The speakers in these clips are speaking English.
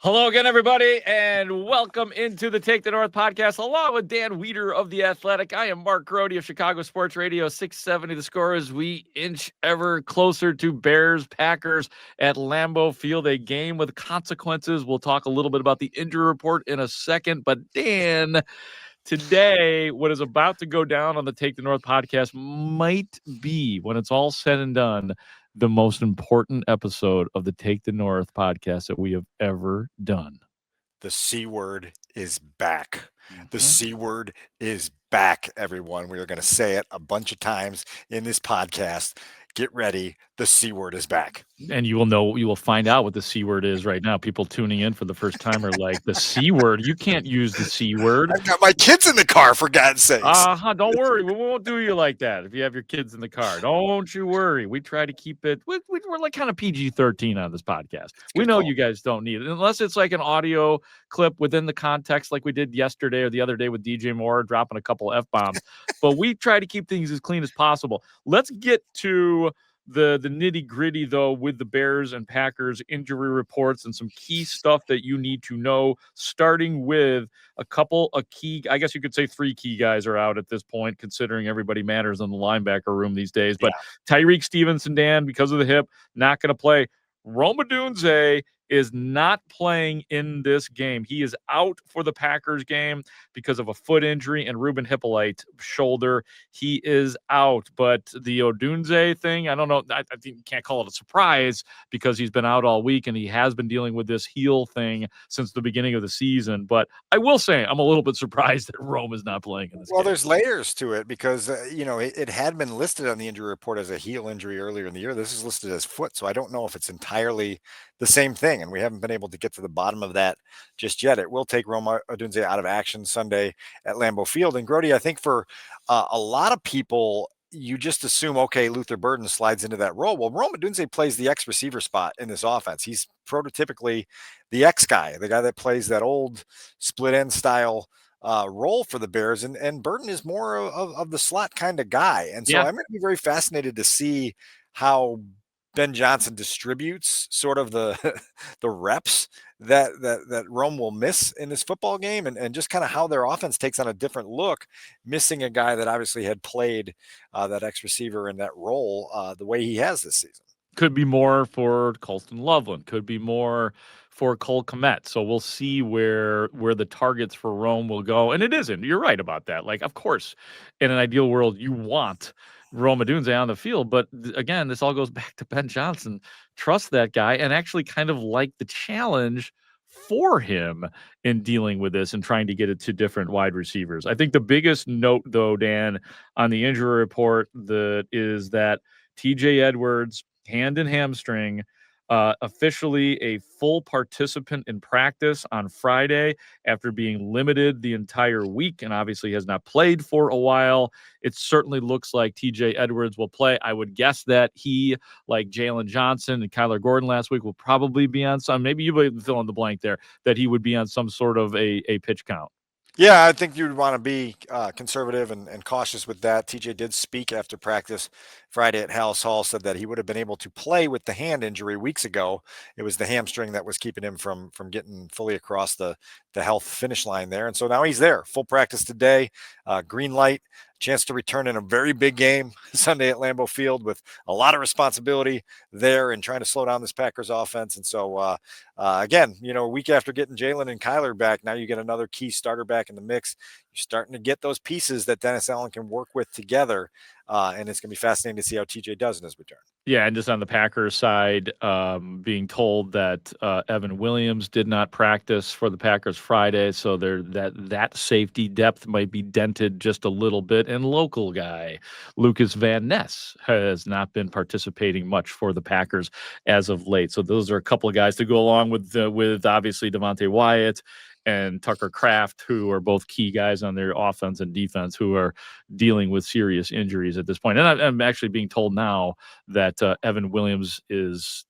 Hello again, everybody, and welcome into the Take the North podcast, along with Dan Wiederer of The Athletic. I am Mark Grote of Chicago Sports Radio 670. The Score as we inch ever closer to Bears-Packers at Lambeau Field, a game with consequences. We'll talk a little bit about the injury report in a second, but Dan, today, what is about to go down on the Take the North podcast might be, when it's all said and done, the most important episode of the Take the North podcast that we have ever done. The C word is back. The C word is back, everyone. We are going to say it a bunch of times in this podcast. Get ready. The C word is back. And you will find out what the C word is right now. People tuning in for the first time are like, the C word? You can't use the C word. I've got my kids in the car, for God's sakes. Don't worry. We won't do you like that if you have your kids in the car. Don't you worry. We try to keep it, we're like kind of PG-13 on this podcast. We know you guys don't need it, unless it's like an audio clip within the context like we did yesterday or the other day with DJ Moore dropping a couple F-bombs. But we try to keep things as clean as possible. Let's get to the nitty-gritty, though, with the Bears and Packers injury reports and some key stuff that you need to know, starting with a couple of key, I guess you could say 3 key guys are out at this point, considering everybody matters in the linebacker room these days. But Tyreek Stevenson, Dan, because of the hip, not going to play. Rome Odunze is not playing in this game. He is out for the Packers game because of a foot injury and Ruben Hippolyte shoulder. He is out. But the Odunze thing, I don't know. I think you can't call it a surprise because he's been out all week and he has been dealing with this heel thing since the beginning of the season. But I will say I'm a little bit surprised that Rome is not playing in this game. There's layers to it because, it had been listed on the injury report as a heel injury earlier in the year. This is listed as foot. So I don't know if it's entirely the same thing. And we haven't been able to get to the bottom of that just yet. It will take Rome Odunze out of action Sunday at Lambeau Field. And Grote, I think for a lot of people, you just assume, okay, Luther Burden slides into that role. Well, Rome Odunze plays the X receiver spot in this offense. He's prototypically the X guy, the guy that plays that old split end style role for the Bears. And Burden is more of the slot kind of guy. And so I'm going to be very fascinated to see how Ben Johnson distributes sort of the the reps that Rome will miss in this football game, and just kind of how their offense takes on a different look, missing a guy that obviously had played that X receiver in that role the way he has this season. Could be more for Colston Loveland. Could be more for Cole Kmet. So we'll see where the targets for Rome will go. And it isn't. You're right about that. Like, of course, in an ideal world, you want Rome Odunze on the field. But again, this all goes back to Ben Johnson. Trust that guy and actually kind of like the challenge for him in dealing with this and trying to get it to different wide receivers. I think the biggest note, though, Dan, on the injury report is that TJ Edwards, hand and hamstring, officially a full participant in practice on Friday after being limited the entire week and obviously has not played for a while. It certainly looks like TJ Edwards will play. I would guess that he, like Jalen Johnson and Kyler Gordon last week, will probably be on some, maybe you would fill in the blank there, that he would be on some sort of a pitch count. Yeah, I think you'd want to be conservative and cautious with that. TJ did speak after practice Friday at Haugh, said that he would have been able to play with the hand injury weeks ago. It was the hamstring that was keeping him from getting fully across the health finish line there. And so now he's there, full practice today, green light, chance to return in a very big game Sunday at Lambeau Field with a lot of responsibility there and trying to slow down this Packers offense. And so, again, a week after getting Jalen and Kyler back, now you get another key starter back in the mix. You're starting to get those pieces that Dennis Allen can work with together. And it's going to be fascinating to see how TJ does in his return. Yeah, and just on the Packers side, being told that Evan Williams did not practice for the Packers Friday, so that safety depth might be dented just a little bit. And local guy Lucas Van Ness has not been participating much for the Packers as of late. So those are a couple of guys to go along with obviously Devontae Wyatt and Tucker Kraft, who are both key guys on their offense and defense, who are dealing with serious injuries at this point. And I'm actually being told now that Evan Williams is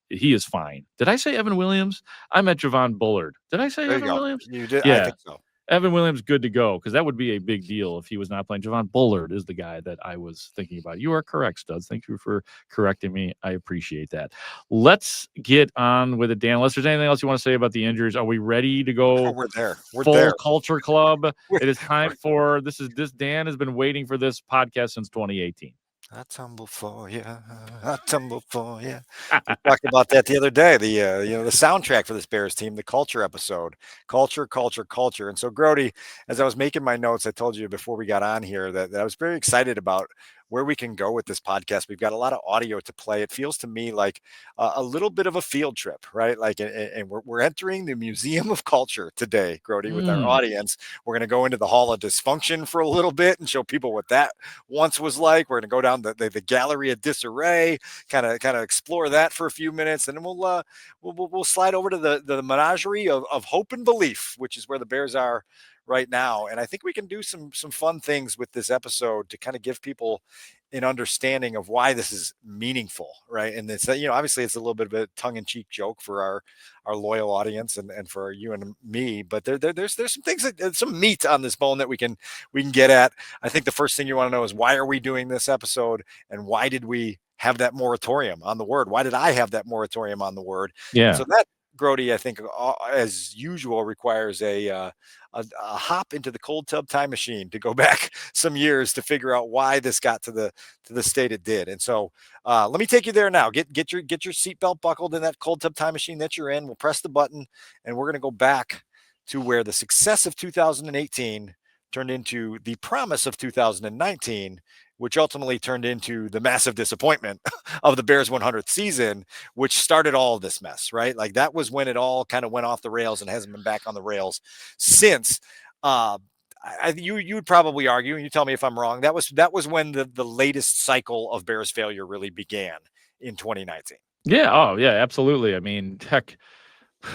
fine. Did I say Evan Williams? I meant Javon Bullard. Did I say Evan Williams? You did. Yeah. I think so. Evan Williams, good to go, because that would be a big deal if he was not playing. Javon Bullard is the guy that I was thinking about. You are correct, Studs. Thank you for correcting me. I appreciate that. Let's get on with it, Dan. Unless there's anything else you want to say about the injuries, are we ready to go We're there. We're full there. culture club? It is time for this. Dan has been waiting for this podcast since 2018. I tumble for you. I tumble for you. We talked about that the other day. The the soundtrack for this Bears team, the culture episode, culture. And so, Grote, as I was making my notes, I told you before we got on here that I was very excited about where we can go with this podcast. We've got a lot of audio to play. It feels to me like a little bit of a field trip, right? Like, and we're entering the Museum of Culture today, Grote, with our audience. We're going to go into the Hall of Dysfunction for a little bit and show people what that once was like. We're going to go down the Gallery of Disarray, kind of explore that for a few minutes, and then we'll slide over to the menagerie of hope and belief, which is where the Bears are right now. And I think we can do some fun things with this episode to kind of give people an understanding of why this is meaningful, right? And it's, obviously it's a little bit of a tongue-in-cheek joke for our loyal audience and for you and me, but there's some things some meat on this bone that we can get at. I think the first thing you want to know is, why are we doing this episode, and why did we have that moratorium on the word? Why did I have that moratorium on the word? Yeah. And so that, Grote, I think, as usual, requires a hop into the cold tub time machine to go back some years to figure out why this got to the state it did. And so let me take you there now. Get your seatbelt buckled in that cold tub time machine that you're in. We'll press the button, and we're going to go back to where the success of 2018 turned into the promise of 2019, which ultimately turned into the massive disappointment of the Bears' 100th season, which started all of this mess, right? Like, that was when it all kind of went off the rails and hasn't been back on the rails since. You would probably argue, and you tell me if I'm wrong, that was when the latest cycle of Bears failure really began in 2019. Yeah. Oh, yeah, absolutely. I mean, heck,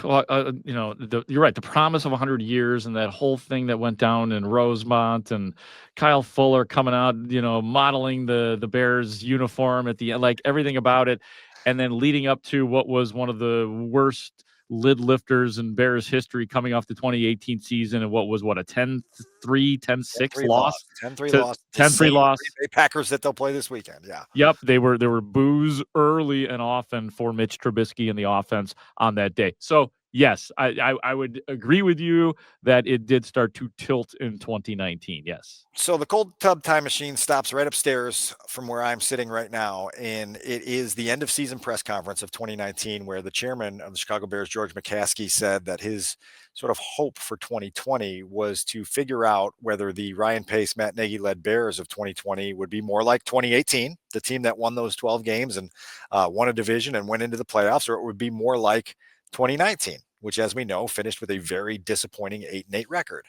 well, you're right. The promise of 100 years and that whole thing that went down in Rosemont, and Kyle Fuller coming out, modeling the Bears uniform at the end, like everything about it. And then leading up to what was one of the worst lid lifters in Bears history, coming off the 2018 season, and what was a 10-3, 10-6 loss. 10-3 loss. 10-3 loss. Packers that they'll play this weekend. Yeah. Yep. There were boos early and often for Mitch Trubisky and the offense on that day. So yes, I would agree with you that it did start to tilt in 2019. Yes. So the cold tub time machine stops right upstairs from where I'm sitting right now, and it is the end of season press conference of 2019, where the chairman of the Chicago Bears, George McCaskey, said that his sort of hope for 2020 was to figure out whether the Ryan Pace, Matt Nagy-led Bears of 2020 would be more like 2018, the team that won those 12 games and won a division and went into the playoffs, or it would be more like 2019, which, as we know, finished with a very disappointing 8-8 record.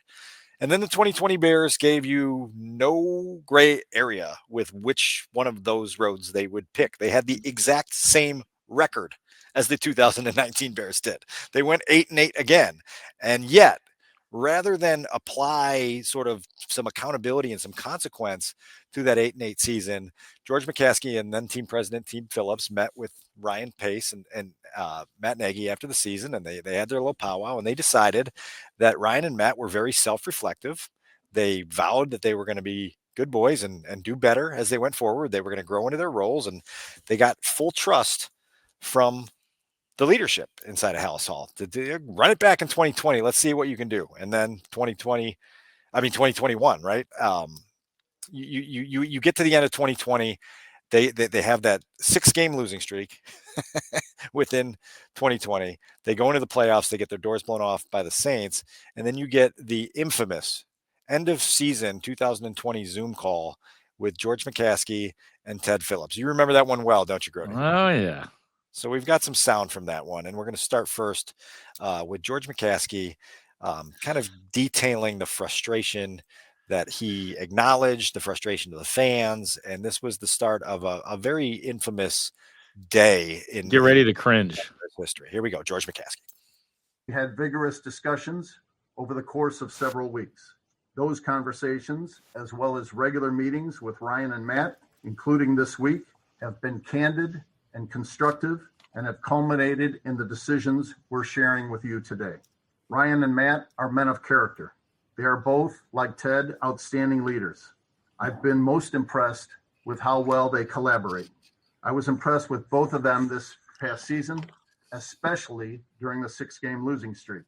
And then the 2020 Bears gave you no gray area with which one of those roads they would pick. They had the exact same record as the 2019 Bears did. They went 8-8 again. And yet, rather than apply sort of some accountability and some consequence to that 8-8 season, George McCaskey and then team president Team Phillips met with Ryan Pace and Matt Nagy after the season, and they had their little powwow, and they decided that Ryan and Matt were very self-reflective. They vowed that they were going to be good boys and do better as they went forward. They were going to grow into their roles, and they got full trust from the leadership inside of Haugh to run it back in 2020. Let's see what you can do. And then 2021, right? You get to the end of 2020. They have that 6-game losing streak within 2020. They go into the playoffs. They get their doors blown off by the Saints. And then you get the infamous end of season 2020 Zoom call with George McCaskey and Ted Phillips. You remember that one well, don't you, Grote? Oh, yeah. So we've got some sound from that one. And we're going to start first with George McCaskey kind of detailing the frustration that he acknowledged, the frustration of the fans. And this was the start of a very infamous day in Get ready to cringe history. Here we go. George McCaskey. We had vigorous discussions over the course of several weeks. Those conversations, as well as regular meetings with Ryan and Matt, including this week, have been candid and constructive and have culminated in the decisions we're sharing with you today. Ryan and Matt are men of character. They are both, like Ted, outstanding leaders. I've been most impressed with how well they collaborate. I was impressed with both of them this past season, especially during the 6-game losing streak.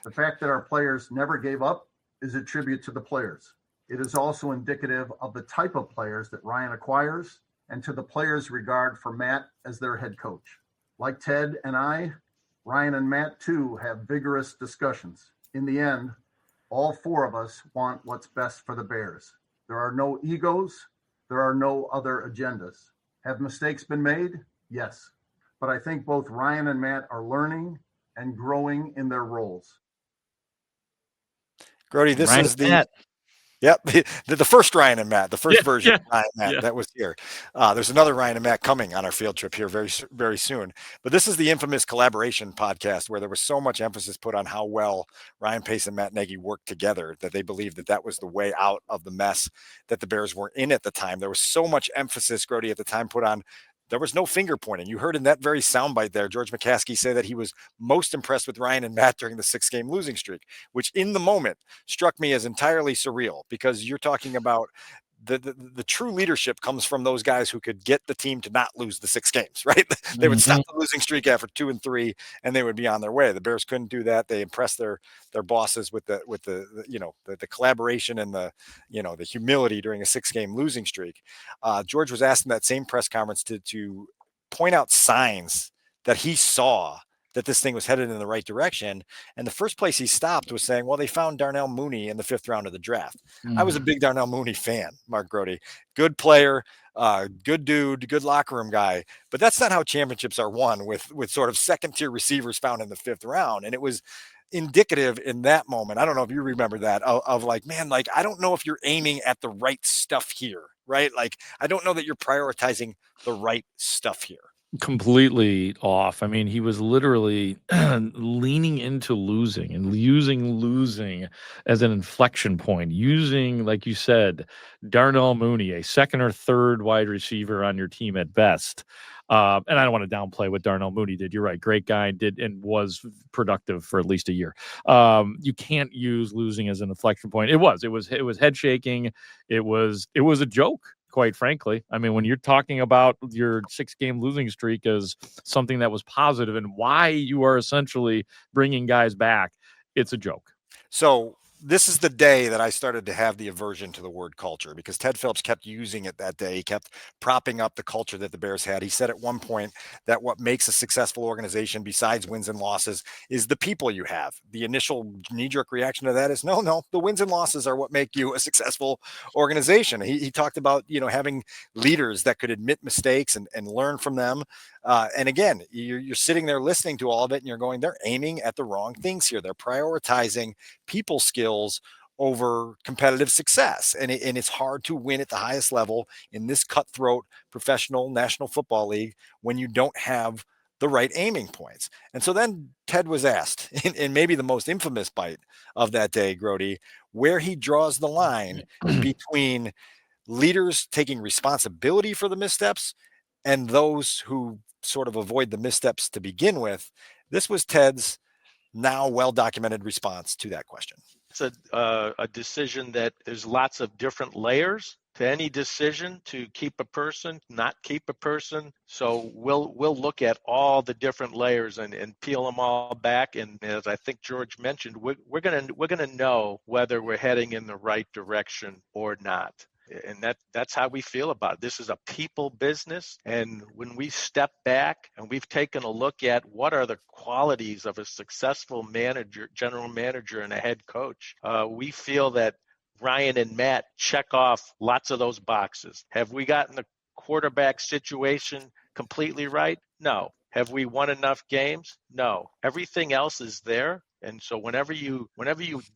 The fact that our players never gave up is a tribute to the players. It is also indicative of the type of players that Ryan acquires and to the players' regard for Matt as their head coach. Like Ted and I, Ryan and Matt too have vigorous discussions. In the end, all 4 of us want what's best for the Bears. There are no egos. There are no other agendas. Have mistakes been made? Yes. But I think both Ryan and Matt are learning and growing in their roles. Grote, this Ryan is the Matt. Yep, the first Ryan and Matt, the first version of Ryan and Matt yeah. that was here. There's another Ryan and Matt coming on our field trip here very, very soon. But this is the infamous collaboration podcast where there was so much emphasis put on how well Ryan Pace and Matt Nagy worked together that they believed that that was the way out of the mess that the Bears were in at the time. There was so much emphasis, Grote, at the time put on. There was no finger pointing. You heard in that very soundbite there, George McCaskey say that he was most impressed with Ryan and Matt during the 6-game losing streak, which in the moment struck me as entirely surreal because you're talking about the true leadership comes from those guys who could get the team to not lose the 6 games, right? They would stop the losing streak after 2 and 3, and they would be on their way. The Bears couldn't do that. They impressed their bosses with the collaboration and the humility during a 6-game losing streak. George was asked in that same press conference to point out signs that he saw that this thing was headed in the right direction. And the first place he stopped was saying, well, they found Darnell Mooney in the 5th round of the draft. I was a big Darnell Mooney fan, Mark Grote. Good player, good dude, good locker room guy. But that's not how championships are won with sort of second-tier receivers found in the 5th round. And it was indicative in that moment. I don't know if you remember that of like, man, like, I don't know if you're aiming at the right stuff here, right? Like, I don't know that you're prioritizing the right stuff here. Completely off. I mean, he was literally leaning into losing and using losing as an inflection point, using, like you said, Darnell Mooney, a 2nd or 3rd wide receiver on your team at best. And I don't want to downplay what Darnell Mooney did. You're right. Great guy, did and was productive for at least a year. You can't use losing as an inflection point. It was head shaking. It was a joke, quite frankly. I mean, when you're talking about your 6-game losing streak as something that was positive and why you are essentially bringing guys back, it's a joke. So this is the day that I started to have the aversion to the word culture because Ted Phillips kept using it that day. He kept propping up the culture that the Bears had. He said at one point that what makes a successful organization besides wins and losses is the people you have. The initial knee-jerk reaction to that is no, the wins and losses are what make you a successful organization. He talked about, having leaders that could admit mistakes and learn from them. And again, you're sitting there listening to all of it and you're going, they're aiming at the wrong things here. They're prioritizing people skills over competitive success. And it's hard to win at the highest level in this cutthroat professional National Football League when you don't have the right aiming points. And so then Ted was asked, in maybe the most infamous bite of that day, Grote, where he draws the line between leaders taking responsibility for the missteps and those who sort of avoid the missteps to begin with. This was Ted's now well-documented response to that question. It's a decision that there's lots of different layers to any decision to keep a person, not keep a person. So we'll look at all the different layers and peel them all back. And as I think George mentioned, we're gonna know whether we're heading in the right direction or not. And that's how we feel about it. This is a people business. And when we step back and we've taken a look at what are the qualities of a successful manager, general manager, and a head coach, we feel that Ryan and Matt check off lots of those boxes. Have we gotten the quarterback situation completely right? No. Have we won enough games? No. Everything else is there. And so whenever you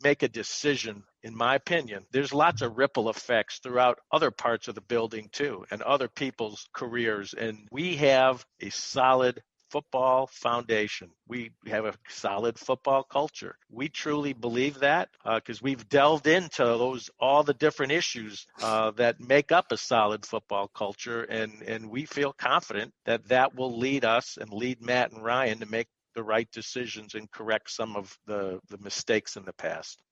make a decision, in my opinion, there's lots of ripple effects throughout other parts of the building too, and other people's careers. And we have a solid football foundation. We have a solid football culture. We truly believe that because we've delved into all the different issues that make up a solid football culture, and we feel confident that will lead us and lead Matt and Ryan to make the right decisions and correct some of the mistakes in the past.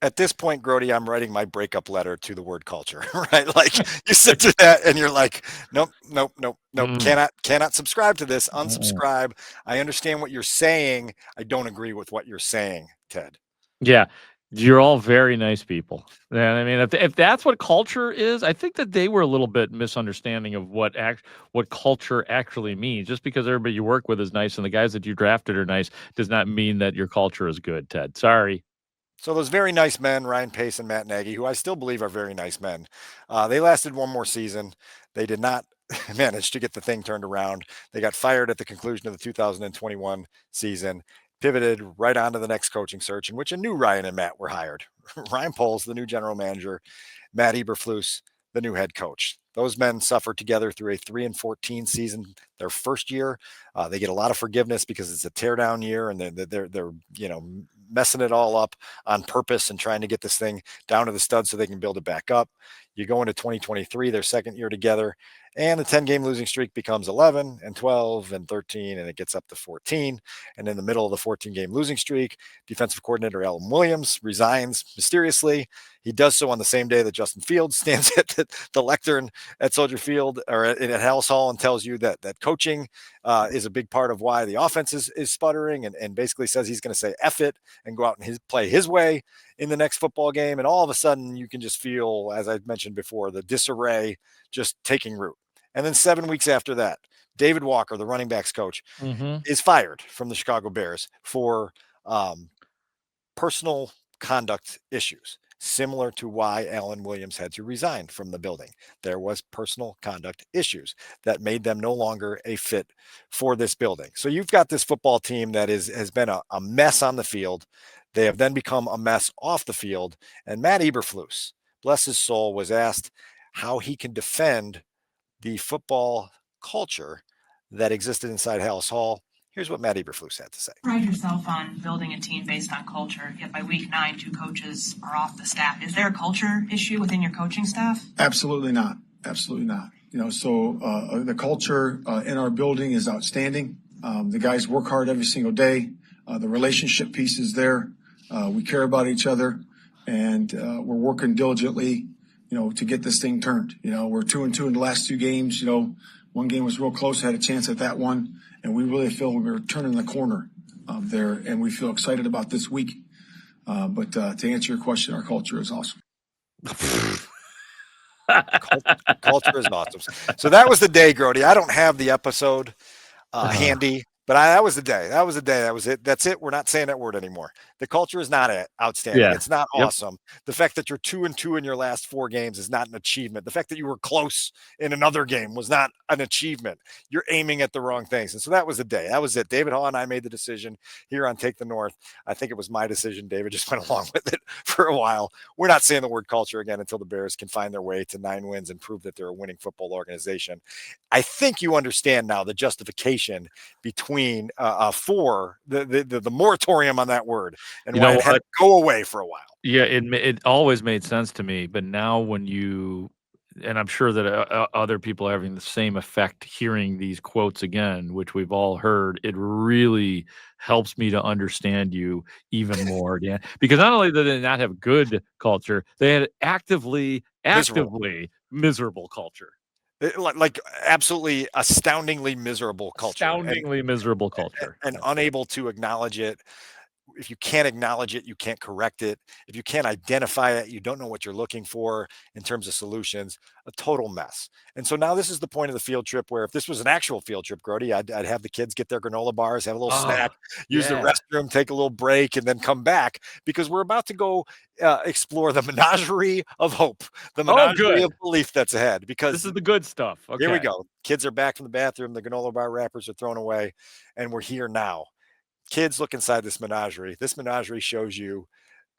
At this point, Grote, I'm writing my breakup letter to the word culture, right? Like you sit to that and you're like, nope, nope, nope, nope, cannot subscribe to this, unsubscribe. I understand what you're saying. I don't agree with what you're saying, Ted. Yeah, you're all very nice people. And I mean, if that's what culture is, I think that they were a little bit misunderstanding of what culture actually means. Just because everybody you work with is nice and the guys that you drafted are nice does not mean that your culture is good, Ted. Sorry. So those very nice men, Ryan Pace and Matt Nagy, who I still believe are very nice men, they lasted one more season. They did not manage to get the thing turned around. They got fired at the conclusion of the 2021 season, pivoted right on to the next coaching search in which a new Ryan and Matt were hired. Ryan Poles, the new general manager, Matt Eberflus, the new head coach. Those men suffered together through a 3-14 season. Their first year, they get a lot of forgiveness because it's a teardown year, and they're messing it all up on purpose and trying to get this thing down to the studs so they can build it back up. You go into 2023, their second year together, and the 10-game losing streak becomes 11 and 12 and 13, and it gets up to 14. And in the middle of the 14-game losing streak, defensive coordinator Alan Williams resigns mysteriously. He does so on the same day that Justin Fields stands at the lectern at Soldier Field or at Haugh Hall and tells you that coaching is a big part of why the offense is sputtering, and basically says he's going to say F it and go out and play his way in the next football game. And all of a sudden you can just feel, as I mentioned before, the disarray just taking root. And then 7 weeks after that, David Walker, the running backs coach, is fired from the Chicago Bears for personal conduct issues, similar to why Alan Williams had to resign from the building. There was personal conduct issues that made them no longer a fit for this building. So you've got this football team that has been a mess on the field. They have then become a mess off the field. And Matt Eberflus, bless his soul, was asked how he can defend the football culture that existed inside Haugh Hall. Here's what Matt Eberflus had to say. Pride yourself on building a team based on culture, yet by week 9, 2 coaches are off the staff. Is there a culture issue within your coaching staff? Absolutely not. Absolutely not. The culture in our building is outstanding. The guys work hard every single day. The relationship piece is there. We care about each other, and we're working diligently, to get this thing turned. We're 2-2 in the last 2 games. One game was real close, had a chance at that one, and we really feel we're turning the corner there, and we feel excited about this week. But to answer your question, our culture is awesome. Culture is awesome. So that was the day, Grote. I don't have the episode handy, but that was the day. That was the day. That was it. That's it. We're not saying that word anymore. The culture is not outstanding. Yeah. It's not awesome. The fact that you're 2-2 in your last 4 games is not an achievement. The fact that you were close in another game was not an achievement. You're aiming at the wrong things. And so that was the day. That was it. David Haugh and I made the decision here on Take the North. I think it was my decision. David just went along with it for a while. We're not saying the word culture again until the Bears can find their way to 9 wins and prove that they're a winning football organization. I think you understand now the justification between for the moratorium on that word and why it had to go away for a while. Yeah, it always made sense to me, but now when you, and I'm sure that other people are having the same effect hearing these quotes again, which we've all heard, it really helps me to understand you even more, Dan. Because not only did they not have good culture, they had actively miserable culture. Like absolutely astoundingly miserable culture. Miserable culture. And unable to acknowledge it. If you can't acknowledge it, you can't correct it. If you can't identify it, you don't know what you're looking for in terms of solutions. A total mess. And so now this is the point of the field trip where if this was an actual field trip, Grote, I'd have the kids get their granola bars, have a little snack, use the restroom, take a little break, and then come back because we're about to go explore the menagerie of hope, the menagerie of belief that's ahead. Because this is the good stuff. Okay. Here we go. Kids are back from the bathroom. The granola bar wrappers are thrown away, and we're here now. Kids, look inside this menagerie. This menagerie shows you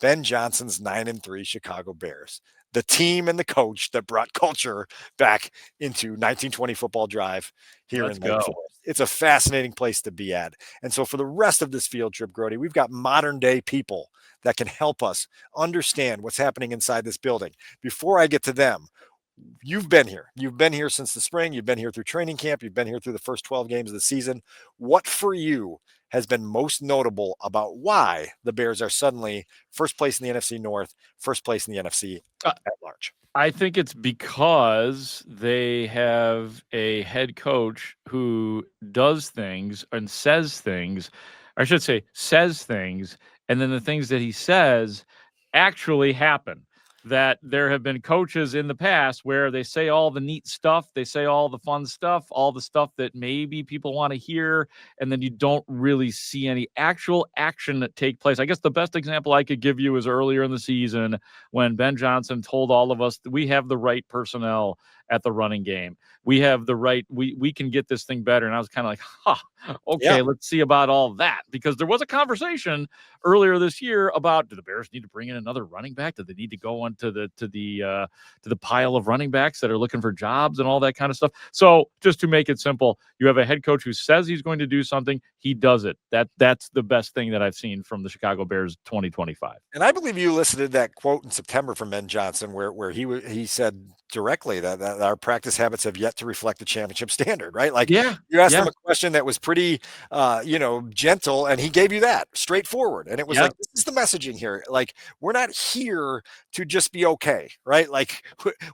Ben Johnson's 9-3 Chicago Bears, the team and the coach that brought culture back into 1920 Football Drive here in Lake Forest. It's a fascinating place to be at. And so for the rest of this field trip, Grote, we've got modern day people that can help us understand what's happening inside this building. Before I get to them, you've been here. You've been here since the spring. You've been here through training camp. You've been here through the first 12 games of the season. What for you has been most notable about why the Bears are suddenly first place in the NFC North, first place in the NFC at large? I think it's because they have a head coach who does things and says things, I should say says things, and then the things that he says actually happen. That there have been coaches in the past where they say all the neat stuff, they say all the fun stuff, all the stuff that maybe people want to hear, and then you don't really see any actual action that take place. I guess the best example I could give you is earlier in the season when Ben Johnson told all of us that we have the right personnel at the running game. We have the right, we can get this thing better. And I was kind of like, okay, let's see about all that. Because there was a conversation earlier this year about, do the Bears need to bring in another running back? Do they need to go onto the pile of running backs that are looking for jobs and all that kind of stuff? So just to make it simple, you have a head coach who says he's going to do something, he does it. That's the best thing that I've seen from the Chicago Bears 2025. And I believe you elicited that quote in September from Ben Johnson, where he said directly that our practice habits have yet to reflect the championship standard, right? Like, Yeah, you asked him a question that was pretty, gentle, and he gave you that straightforward. And it was like, this is the messaging here. Like, we're not here to just be okay, right? Like,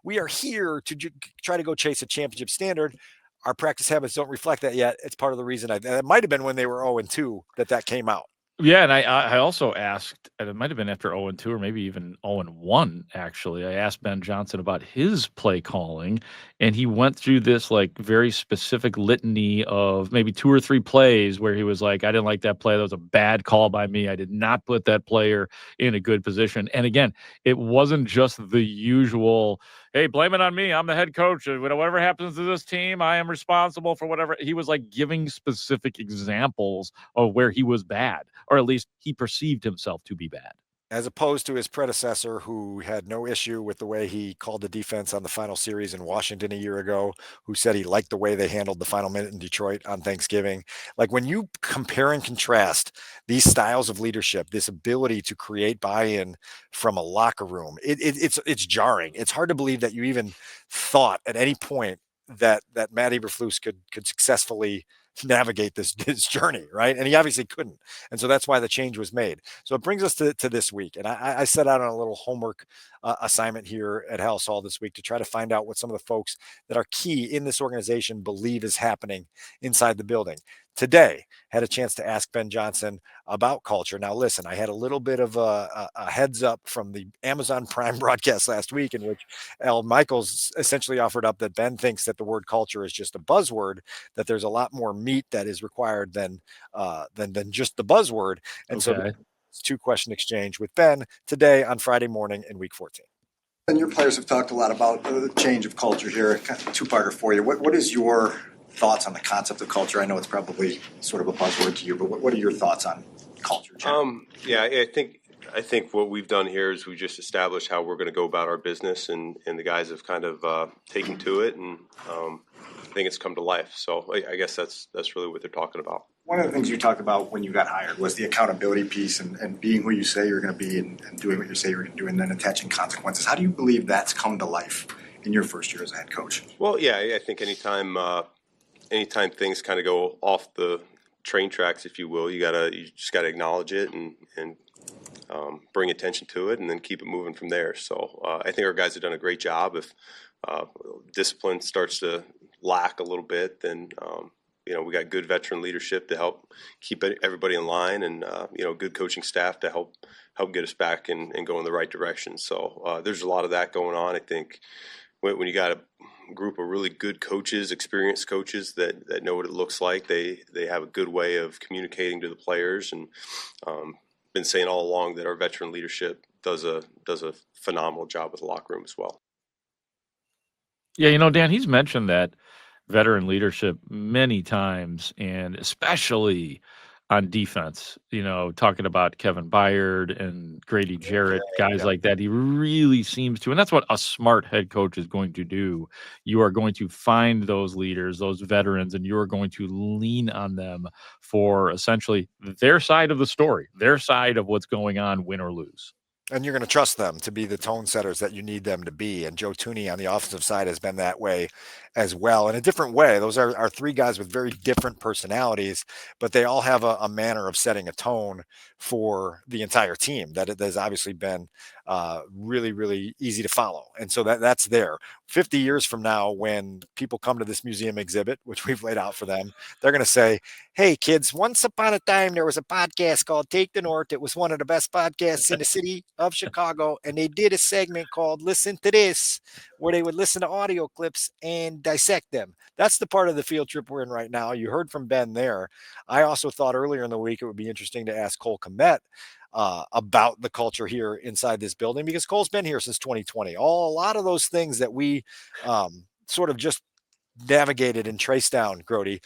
we are here to try to go chase a championship standard. Our practice habits don't reflect that yet. It's part of the reason it might have been when they were 0-2 that came out. Yeah, and I also asked, and it might have been after 0-2 or maybe even 0-1, actually. I asked Ben Johnson about his play calling, and he went through this like very specific litany of maybe 2 or 3 plays where he was like, I didn't like that play. That was a bad call by me. I did not put that player in a good position. And again, it wasn't just the usual, hey, blame it on me. I'm the head coach. Whatever happens to this team, I am responsible for whatever. He was like giving specific examples of where he was bad, or at least he perceived himself to be bad. As opposed to his predecessor, who had no issue with the way he called the defense on the final series in Washington a year ago, who said he liked the way they handled the final minute in Detroit on Thanksgiving. Like, when you compare and contrast these styles of leadership, this ability to create buy-in from a locker room, it's jarring. It's hard to believe that you even thought at any point that Matt Eberflus could successfully navigate this journey, right? And he obviously couldn't. And so that's why the change was made. So it brings us to this week. And I set out on a little homework assignment here at House Hall this week to try to find out what some of the folks that are key in this organization believe is happening inside the building. Today, had a chance to ask Ben Johnson about culture. Now, listen, I had a little bit of a heads up from the Amazon Prime broadcast last week, in which Al Michaels essentially offered up that Ben thinks that the word culture is just a buzzword, that there's a lot more meat that is required than just the buzzword. And so it's 2-question exchange with Ben today on Friday morning in week 14. And your players have talked a lot about the change of culture here. Kind of 2-parter for you. What is your thoughts on the concept of culture? I know it's probably sort of a buzzword to you, but what are your thoughts on culture? I think what we've done here is we just established how we're going to go about our business, and the guys have kind of taken to it, and I think it's come to life. So I guess that's really what they're talking about. One of the things you talked about when you got hired was the accountability piece and being who you say you're going to be and doing what you say you're going to do, and then attaching consequences. How do you believe that's come to life in your first year as a head coach? Well, yeah, I think anytime things kind of go off the train tracks, if you will, you just gotta acknowledge it and bring attention to it, and then keep it moving from there. So I think our guys have done a great job. If discipline starts to lack a little bit, then we got good veteran leadership to help keep everybody in line, and good coaching staff to help get us back and go in the right direction. So there's a lot of that going on. I think when you got a group of really good coaches, experienced coaches that know what it looks like, they have a good way of communicating to the players, and been saying all along that our veteran leadership does a phenomenal job with the locker room as well. Yeah, Dan, he's mentioned that veteran leadership many times, and especially on defense, talking about Kevin Byard and Grady Jarrett, guys like that. He really seems to, and that's what a smart head coach is going to do. You are going to find those leaders, those veterans, and you are going to lean on them for essentially their side of the story, their side of what's going on, win or lose. And you're going to trust them to be the tone setters that you need them to be. And Joe Tooney on the offensive side has been that way as well, in a different way. Those are three guys with very different personalities, but they all have a manner of setting a tone for the entire team that it has obviously been really, really easy to follow. And so that's there. 50 years from now, when people come to this museum exhibit, which we've laid out for them, they're going to say, hey, kids, once upon a time, there was a podcast called Take the North. It was one of the best podcasts in the city of Chicago. And they did a segment called Listen to This, where they would listen to audio clips and dissect them. That's the part of the field trip we're in right now. You heard from Ben there. I also thought earlier in the week it would be interesting to ask Cole Kmet about the culture here inside this building, because Cole's been here since 2020. A lot of those things that we sort of just navigated and traced down, Grote.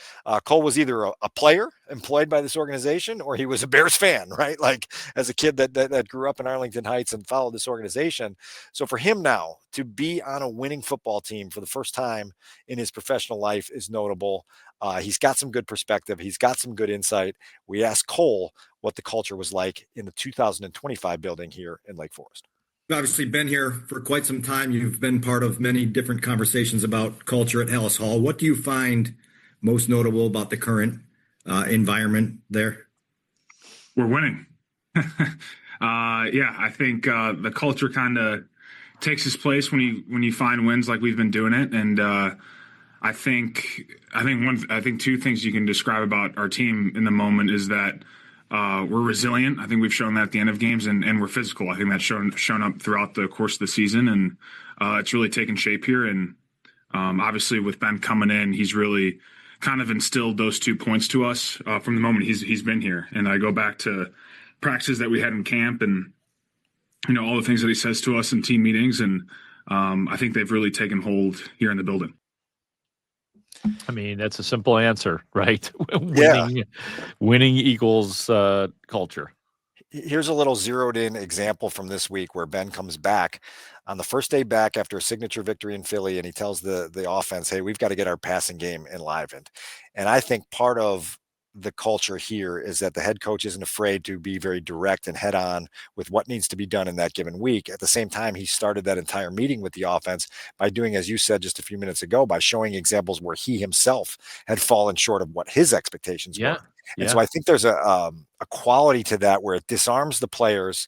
Cole was either a player employed by this organization, or he was a Bears fan, right? Like as a kid that grew up in Arlington Heights and followed this organization. So for him now to be on a winning football team for the first time in his professional life is notable. He's got some good perspective. He's got some good insight. We asked Cole what the culture was like in the 2025 building here in Lake Forest. You've obviously been here for quite some time. You've been part of many different conversations about culture at Haugh. What do you find most notable about the current environment there? We're winning. Yeah, I think the culture kind of takes its place when you find wins like we've been doing it. And I think two things you can describe about our team in the moment is that we're resilient. I think we've shown that at the end of games, and we're physical. I think that's shown up throughout the course of the season, and it's really taken shape here. And obviously, with Ben coming in, he's really kind of instilled those 2 points to us from the moment he's been here. And I go back to practices that we had in camp, and all the things that he says to us in team meetings, and I think they've really taken hold here in the building. I mean, that's a simple answer, right? Winning equals culture. Here's a little zeroed in example from this week where Ben comes back on the first day back after a signature victory in Philly, and he tells the offense, hey, we've got to get our passing game enlivened. And I think part of the culture here is that the head coach isn't afraid to be very direct and head on with what needs to be done in that given week. At the same time, he started that entire meeting with the offense by doing, as you said just a few minutes ago, by showing examples where he himself had fallen short of what his expectations were. And so I think there's a quality to that where it disarms the players.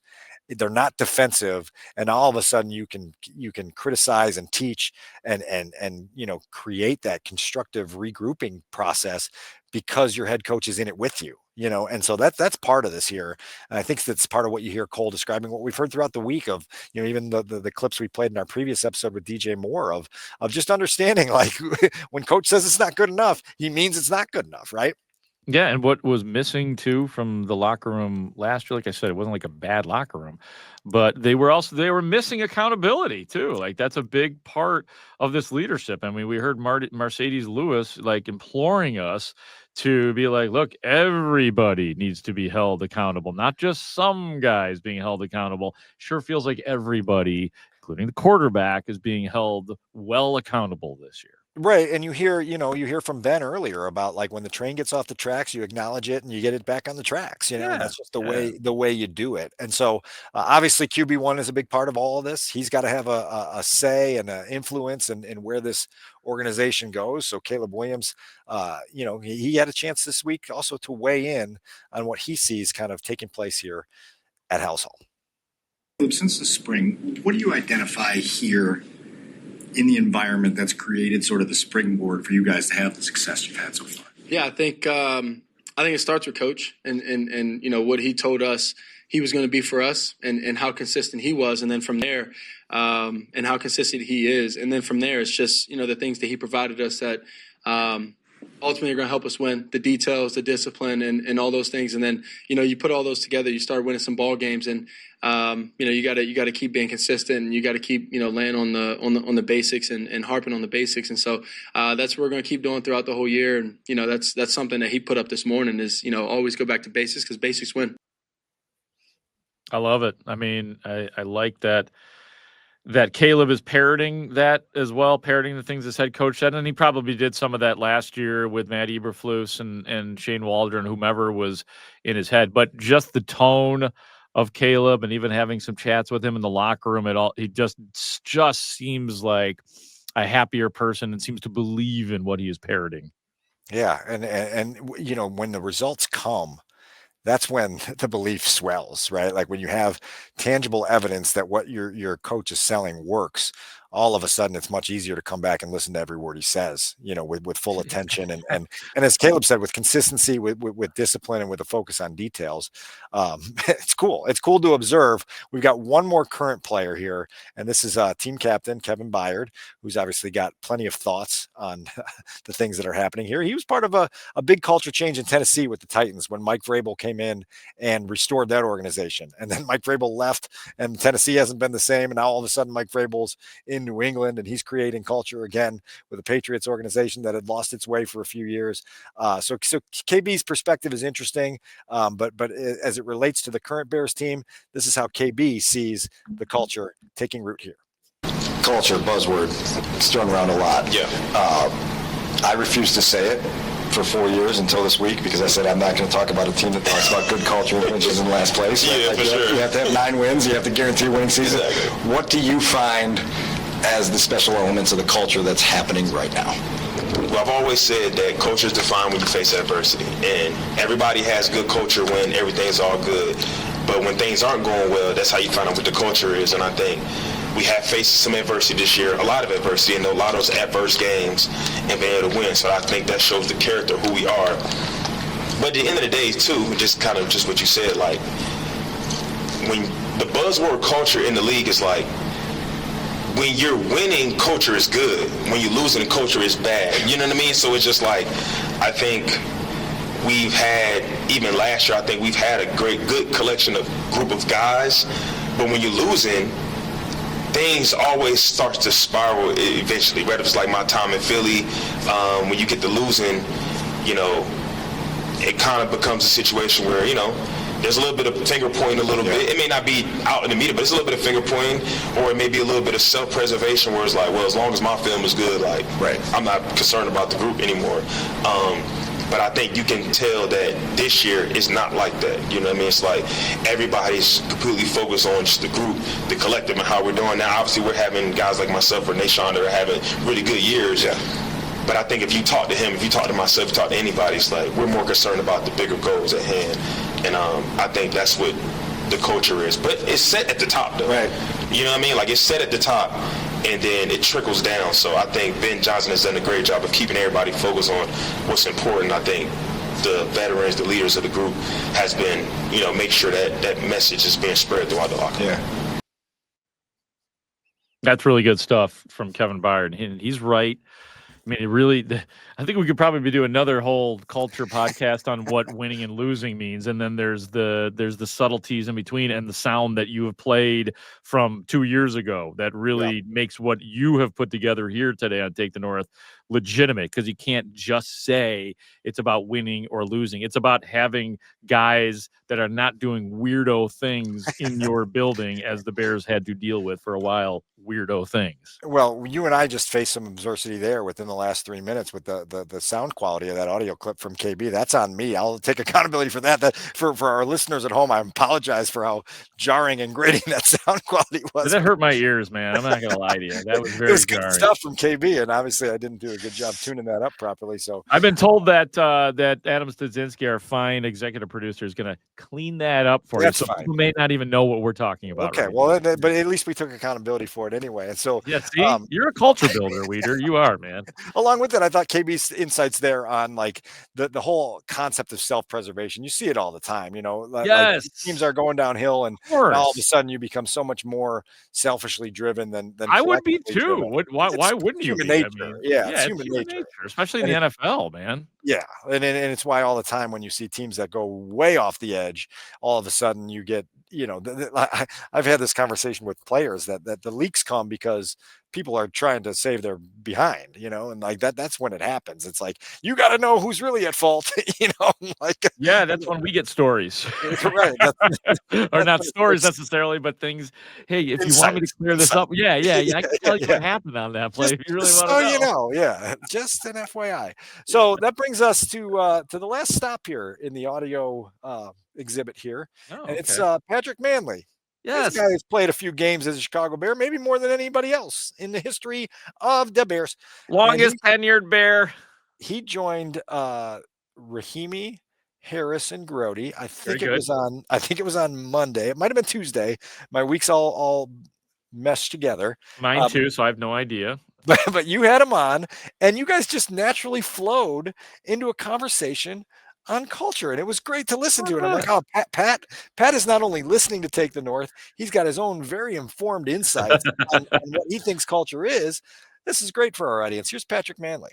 They're not defensive, and all of a sudden you can criticize and teach and create that constructive regrouping process because your head coach is in it with you, and so that's part of this here. And I think that's part of what you hear Cole describing, what we've heard throughout the week of, even the clips we played in our previous episode with DJ Moore of just understanding, like when coach says it's not good enough, he means it's not good enough, right? Yeah, and what was missing too from the locker room last year, like I said, it wasn't like a bad locker room, but they were missing accountability too. Like that's a big part of this leadership. I mean, we heard Mercedes Lewis like imploring us to be like, look, everybody needs to be held accountable, not just some guys being held accountable. Sure feels like everybody, including the quarterback, is being held well accountable this year. Right. And you hear from Ben earlier about like when the train gets off the tracks, you acknowledge it and you get it back on the tracks, and that's just the way you do it. And so obviously QB1 is a big part of all of this. He's got to have a say and an influence in where this organization goes. So Caleb Williams, he had a chance this week also to weigh in on what he sees kind of taking place here at Haugh. Since the spring, what do you identify here in the environment that's created sort of the springboard for you guys to have the success you've had so far? Yeah, I think it starts with coach and what he told us he was going to be for us and how consistent he was. And then from there, and how consistent he is. And then from there, it's just, the things that he provided us that ultimately are going to help us win, the details, the discipline, and all those things. And then, you put all those together, you start winning some ball games, and you got to keep being consistent, and you got to keep laying on the basics and harping on the basics. And so that's what we're going to keep doing throughout the whole year. And that's something that he put up this morning is always go back to basics, because basics win. I love it. I mean, I like that Caleb is parroting that as well, parroting the things his head coach said. And he probably did some of that last year with Matt Eberflus and Shane Waldron, whomever was in his head. But just the tone of Caleb, and even having some chats with him in the locker room. He just seems like a happier person and seems to believe in what he is parroting. Yeah, and when the results come, that's when the belief swells, right? Like when you have tangible evidence that what your coach is selling works, all of a sudden it's much easier to come back and listen to every word he says, with full attention and as Caleb said, with consistency, with discipline, and with a focus on details. It's cool. It's cool to observe. We've got one more current player here, and this is team captain Kevin Byard, who's obviously got plenty of thoughts on the things that are happening here. He was part of a big culture change in Tennessee with the Titans when Mike Vrabel came in and restored that organization. And then Mike Vrabel left, and Tennessee hasn't been the same. And now all of a sudden Mike Vrabel's in New England, and he's creating culture again with a Patriots organization that had lost its way for a few years. So KB's perspective is interesting, but as it relates to the current Bears team, this is how KB sees the culture taking root here. Culture, buzzword, it's thrown around a lot. Yeah. I refused to say it for 4 years until this week because I said I'm not going to talk about a team that talks about good culture which is in last place. Yeah, for sure. You have to have 9 wins. You have to guarantee a winning season. Exactly. What do you find as the special elements of the culture that's happening right now? Well, I've always said that culture is defined when you face adversity, and everybody has good culture when everything's all good. But when things aren't going well, that's how you find out what the culture is. And I think we have faced some adversity this year, a lot of adversity, and a lot of those adverse games, and been able to win. So I think that shows the character of who we are. But at the end of the day, too, just what you said, like, when the buzzword culture in the league is like, when you're winning, culture is good. When you're losing, culture is bad. You know what I mean? So it's just like, I think we've had, even last year, I think we've had a good collection of group of guys. But when you're losing, things always start to spiral eventually. Whether it's like my time in Philly, when you get to losing, it kind of becomes a situation where, there's a little bit of finger pointing a little bit. It may not be out in the media, but it's a little bit of finger pointing, or it may be a little bit of self-preservation where it's like, well, as long as my film is good, like, I'm not concerned about the group anymore. But I think you can tell that this year is not like that. You know what I mean? It's like everybody's completely focused on just the group, the collective, and how we're doing. Now, obviously, we're having guys like myself or Nashawn that are having really good years. Yeah. But I think if you talk to him, if you talk to myself, if you talk to anybody, it's like we're more concerned about the bigger goals at hand. And I think that's what the culture is. But it's set at the top, though. Right. You know what I mean? Like, it's set at the top, and then it trickles down. So I think Ben Johnson has done a great job of keeping everybody focused on what's important. I think the veterans, the leaders of the group, has been, make sure that message is being spread throughout the locker room. Yeah. That's really good stuff from Kevin Byard. And he's right. I mean, I think we could probably do another whole culture podcast on what winning and losing means. And then there's the subtleties in between and the sound that you have played from 2 years ago that really makes what you have put together here today on Take the North legitimate, because you can't just say it's about winning or losing. It's about having guys that are not doing weirdo things in your building, as the Bears had to deal with for a while, weirdo things. Well, you and I just faced some adversity there within the last 3 minutes with the sound quality of that audio clip from KB. That's on me. I'll take accountability for that. That for our listeners at home, I apologize for how jarring and grating that sound quality was. That hurt my ears, man. I'm not going to lie to you. That was very good stuff from KB, and obviously I didn't do a good job tuning that up properly. So I've been told that Adam Studzinski, our fine executive producer, is going to clean that up for you. So people may not even know what we're talking about. Okay, right now. But at least we took accountability for it anyway. And so yeah, see, you're a culture builder, Wieder. You are, man. Along with that, I thought KB's insights there on like the whole concept of self-preservation. You see it all the time, Yes. Like teams are going downhill, and all of a sudden you become so much more selfishly driven than I would be too. Why wouldn't you? Human be? nature. It's human nature, especially in the NFL, man. Yeah, and it's why all the time when you see teams that go way off the edge, all of a sudden you get, I've had this conversation with players that the leaks come because people are trying to save their behind, and like that's when it happens. It's like, you got to know who's really at fault, yeah, that's when we get stories, right? Or not stories necessarily, but things. Hey, if you want me to clear this up, yeah, I can tell you what happened on that play. If you really want to know. Just an FYI. So that brings us to the last stop here in the audio exhibit here, Oh, and it's okay. Patrick Manley. Yes. This guy has played a few games as a Chicago Bear, maybe more than anybody else in the history of the Bears. Longest tenured Bear. He joined Rahimi, Harris, and Grote. I think Very it was on Monday. It might have been Tuesday. My weeks all meshed together. Mine too, so I have no idea. But you had him on, and you guys just naturally flowed into a conversation on culture, and it was great to listen to. And I'm like, oh, Pat is not only listening to Take the North, he's got his own very informed insights on what he thinks culture is. This is great for our audience. Here's Patrick Manley.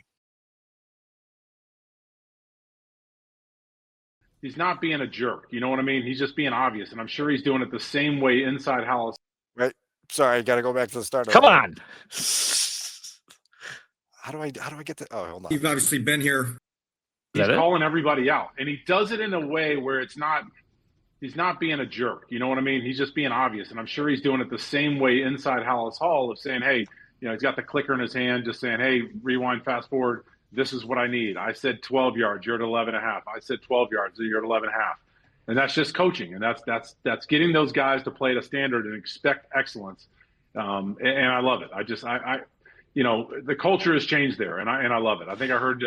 He's not being a jerk. You know what I mean? He's just being obvious, and I'm sure he's doing it the same way inside Hollis. Right. Sorry, I got to go back to the start. Come on. How do I get to? Oh, hold on. You've obviously been here. He's calling everybody out, and he does it in a way where he's not being a jerk. You know what I mean? He's just being obvious, and I'm sure he's doing it the same way inside Hollis Hall of saying, hey, he's got the clicker in his hand, just saying, hey, rewind, fast forward. This is what I need. I said 12 yards. You're at 11 and a half. I said 12 yards. You're at 11 and a half. And that's just coaching, and that's getting those guys to play at a standard and expect excellence. And I love it. The culture has changed there, and I love it. I think I heard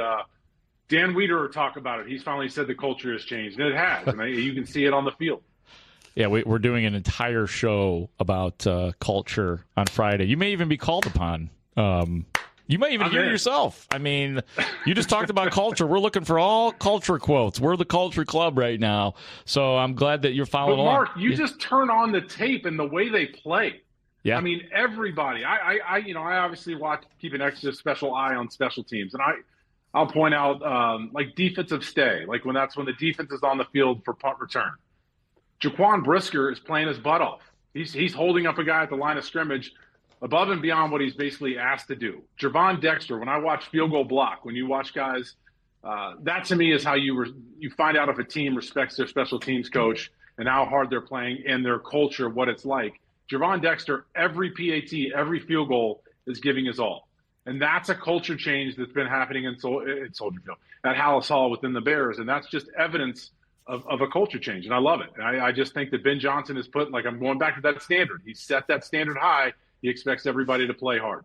Dan Wiederer talk about it. He's finally said the culture has changed, and it has. And you can see it on the field. Yeah, we're doing an entire show about culture on Friday. You may even be called upon. You might even hear yourself. I mean, you just talked about culture. We're looking for all culture quotes. We're the Culture Club right now. So I'm glad that you're following along. Mark, you just turn on the tape and the way they play. Yeah. I mean, everybody. I obviously keep an extra special eye on special teams, and I'll point out like defensive stay, like when the defense is on the field for punt return. Jaquan Brisker is playing his butt off. He's holding up a guy at the line of scrimmage above and beyond what he's basically asked to do. Jervon Dexter, when I watch field goal block, when you watch guys, that to me is how you find out if a team respects their special teams coach and how hard they're playing and their culture, what it's like. Jervon Dexter, every PAT, every field goal is giving his all. And that's a culture change that's been happening in Soldier Field, at Hollis Hall within the Bears. And that's just evidence of a culture change. And I love it. And I just think that Ben Johnson has put, I'm going back to that standard. He set that standard high. He expects everybody to play hard.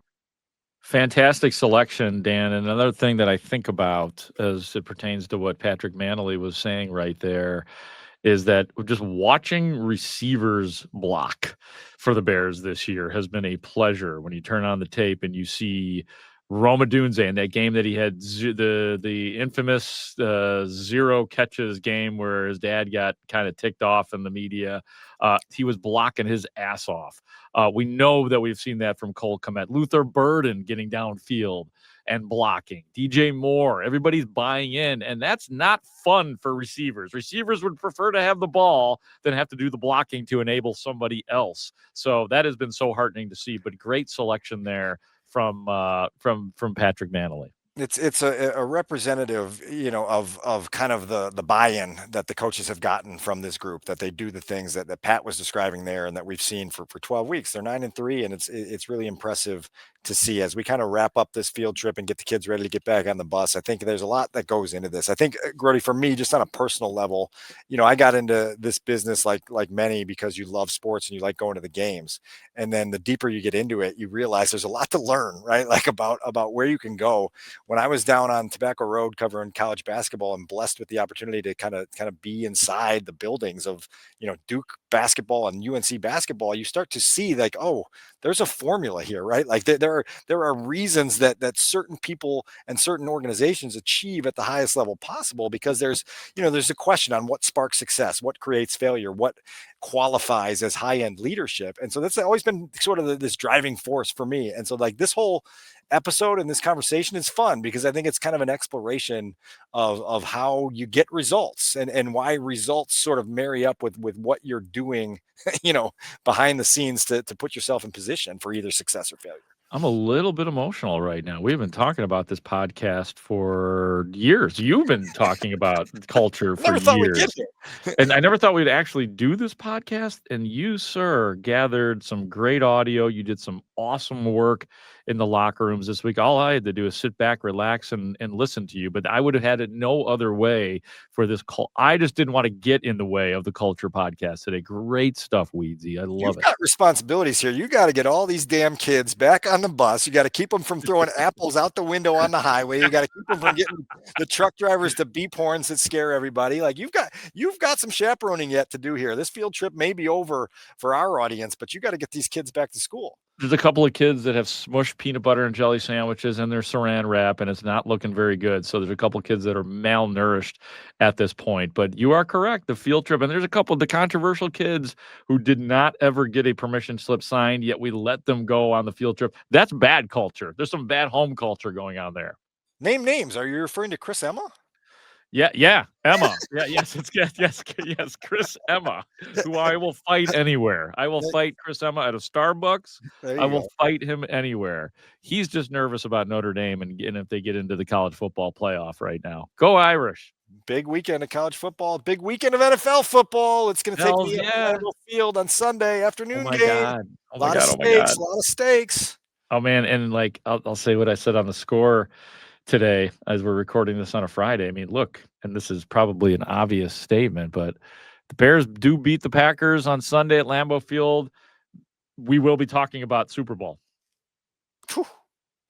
Fantastic selection, Dan. And another thing that I think about as it pertains to what Patrick Manley was saying right there is that just watching receivers block for the Bears this year has been a pleasure. When you turn on the tape and you see Roma Dunze in that game that he had the infamous 0 catches game where his dad got kind of ticked off in the media. He was blocking his ass off. We know that we've seen that from Cole Kmet. Luther Burden getting downfield and blocking. DJ Moore, everybody's buying in, and that's not fun for receivers. Receivers would prefer to have the ball than have to do the blocking to enable somebody else. So that has been so heartening to see, but great selection there from Patrick Manley. It's a representative, of kind of the buy-in that the coaches have gotten from this group, that they do the things that Pat was describing there and that we've seen for 12 weeks. They're 9-3, and it's really impressive to see as we kind of wrap up this field trip and get the kids ready to get back on the bus. I think there's a lot that goes into this. I think, Grote, for me, just on a personal level, I got into this business like many because you love sports and you like going to the games. And then the deeper you get into it, you realize there's a lot to learn, right? Like about where you can go. When I was down on Tobacco Road covering college basketball and blessed with the opportunity to kind of be inside the buildings of, Duke basketball and UNC basketball, you start to see like, oh, there's a formula here, right? Like there are reasons that certain people and certain organizations achieve at the highest level possible, because there's a question on what sparks success, what creates failure, what qualifies as high-end leadership. And so that's always been sort of this driving force for me. And so like this whole episode and this conversation is fun because I think it's kind of an exploration of how you get results and why results sort of marry up with what you're doing, behind the scenes to put yourself in position for either success or failure. I'm a little bit emotional right now. We've been talking about this podcast for years. You've been talking about culture for years. And I never thought we'd actually do this podcast. And you, sir, gathered some great audio. You did some awesome work in the locker rooms this week. All I had to do is sit back, relax, and listen to you. But I would have had it no other way for this call. I just didn't want to get in the way of the Culture podcast today. Great stuff, Weedsy. I love You've got responsibilities here. You got to get all these damn kids back on the bus. You got to keep them from throwing apples out the window on the highway. You got to keep them from getting the truck drivers to beep horns that scare everybody. Like you've got some chaperoning yet to do here. This field trip may be over for our audience, but you got to get these kids back to school. There's a couple of kids that have smushed peanut butter and jelly sandwiches in their saran wrap, and it's not looking very good. So there's a couple of kids that are malnourished at this point. But you are correct. The field trip, and there's a couple of the controversial kids who did not ever get a permission slip signed, yet we let them go on the field trip. That's bad culture. There's some bad home culture going on there. Name names. Are you referring to Chris Emma? Yeah, Emma. Yes, Chris Emma, who I will fight anywhere. I will fight Chris Emma at a Starbucks. I will fight him anywhere. He's just nervous about Notre Dame and if they get into the college football playoff right now. Go Irish. Big weekend of college football. Big weekend of NFL football. It's going to take me to the field on Sunday afternoon game. God. A lot of stakes. Oh man, and like I'll say what I said on the score today as we're recording this on a Friday. I mean, look, and this is probably an obvious statement, but the Bears do beat the Packers on Sunday at Lambeau Field. We will be talking about Super Bowl. Whew.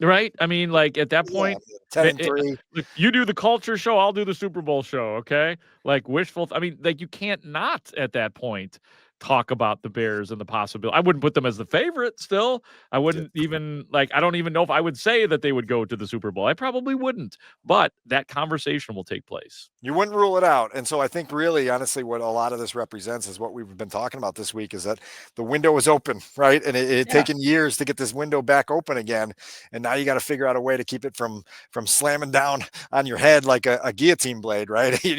Right? I mean, like at that point, 10-3. You do the culture show, I'll do the Super Bowl show, okay? Like wishful. I mean, like you can't not at that point talk about the Bears and the possibility. I wouldn't put them as the favorite still. I wouldn't even I don't even know if I would say that they would go to the Super Bowl. I probably wouldn't, but that conversation will take place. You wouldn't rule it out. And so I think really, honestly, what a lot of this represents is what we've been talking about this week is that the window is open, right? And it had taken years to get this window back open again. And now you got to figure out a way to keep it from slamming down on your head like a guillotine blade, right? You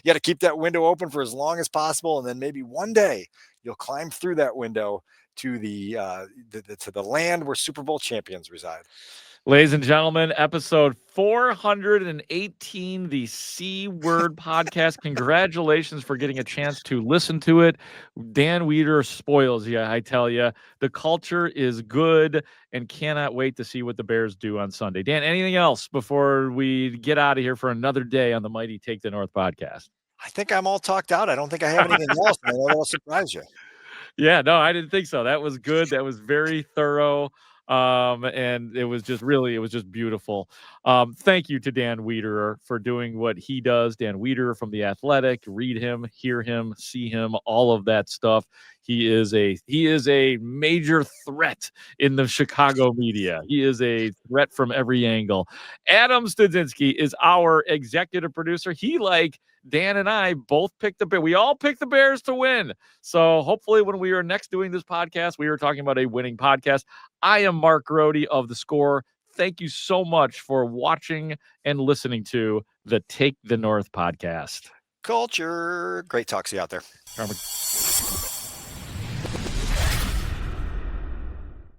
got to keep that window open for as long as possible. And then maybe one day you'll climb through that window to the land where Super Bowl champions reside. Ladies and gentlemen, episode 418, the C Word podcast. Congratulations for getting a chance to listen to it. Dan Wiederer spoils you, I tell you. The culture is good and cannot wait to see what the Bears do on Sunday. Dan, anything else before we get out of here for another day on the Mighty Take the North podcast? I think I'm all talked out. I don't think I have anything else. I know that'll surprise you. Yeah, no, I didn't think so. That was good. That was very thorough. And it was just beautiful. Thank you to Dan Wiederer for doing what he does. Dan Wiederer from The Athletic. Read him, hear him, see him, all of that stuff. He is a major threat in the Chicago media. He is a threat from every angle. Adam Studzinski is our executive producer. He, like Dan and I, both picked the Bears. We all picked the Bears to win. So hopefully when we are next doing this podcast, we are talking about a winning podcast. I am Mark Grote of The Score. Thank you so much for watching and listening to the Take the North podcast. Culture. Great talk. See you out there.